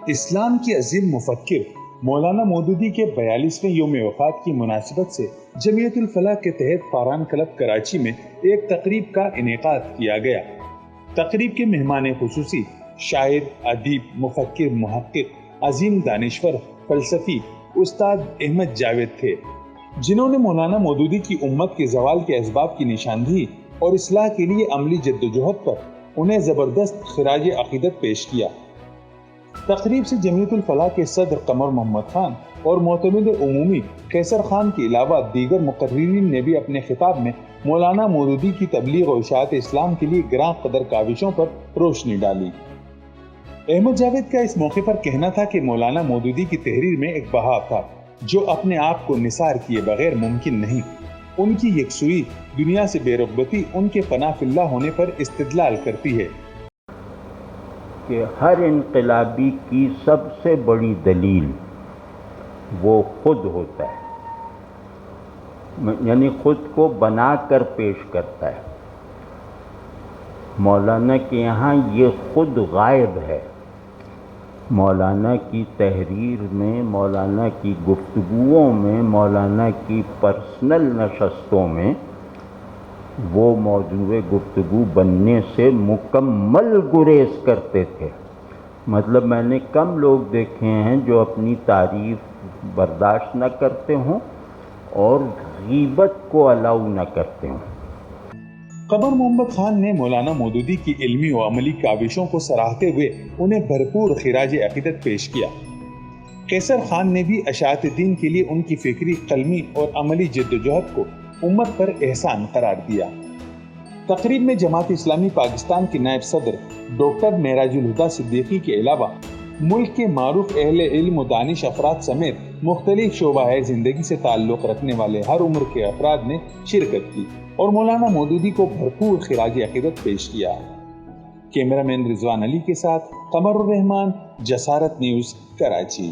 اسلام کی عظیم مفکر مولانا مودودی کے 42ویں یوم وفات کی مناسبت سے جمعیت الفلاح کے تحت فاران کلب کراچی میں ایک تقریب کا انعقاد کیا گیا۔ تقریب کے مہمان خصوصی شاعر، ادیب، مفکر، محقق، عظیم دانشور، فلسفی استاد احمد جاوید تھے، جنہوں نے مولانا مودودی کی امت کے زوال کے اسباب کی نشاندہی اور اصلاح کے لیے عملی جدوجہد پر انہیں زبردست خراج عقیدت پیش کیا۔ تقریب سے جمعیت الفلاح کے صدر قمر محمد خان اور معتمد عمومی قیصر خان کے علاوہ دیگر مقررین نے بھی اپنے خطاب میں مولانا مودودی کی تبلیغ و اشاعت اسلام کے لیے گراں قدر کاوشوں پر روشنی ڈالی۔ احمد جاوید کا اس موقع پر کہنا تھا کہ مولانا مودودی کی تحریر میں ایک بہاؤ تھا جو اپنے آپ کو نثار کیے بغیر ممکن نہیں۔ ان کی یکسوئی، دنیا سے بے رغبتی ان کے پناہ فی اللہ ہونے پر استدلال کرتی ہے کہ ہر انقلابی کی سب سے بڑی دلیل وہ خود ہوتا ہے، یعنی خود کو بنا کر پیش کرتا ہے۔ مولانا کے یہاں یہ خود غائب ہے۔ مولانا کی تحریر میں، مولانا کی گفتگوؤں میں، مولانا کی پرسنل نشستوں میں وہ موضوع گفتگو بننے سے مکمل گریز کرتے تھے۔ مطلب میں نے کم لوگ دیکھے ہیں جو اپنی تعریف برداشت نہ کرتے ہوں اور غیبت کو الاؤ نہ کرتے ہوں۔ قمر محمد خان نے مولانا مودودی کی علمی و عملی کاوشوں کو سراہتے ہوئے انہیں بھرپور خراج عقیدت پیش کیا۔ قیصر خان نے بھی اشاعت دین کے لیے ان کی فکری، قلمی اور عملی جدوجہد کو امت پر احسان قرار دیا۔ تقریب میں جماعت اسلامی پاکستان کے نائب صدر ڈاکٹر معراج الہدی صدیقی کے علاوہ ملک کے معروف اہل علم و دانش افراد سمیت مختلف شعبہ زندگی سے تعلق رکھنے والے ہر عمر کے افراد نے شرکت کی اور مولانا مودودی کو بھرپور خراج عقیدت پیش کیا۔ کیمرہ مین رضوان علی کے ساتھ قمر الرحمان، جسارت نیوز، کراچی۔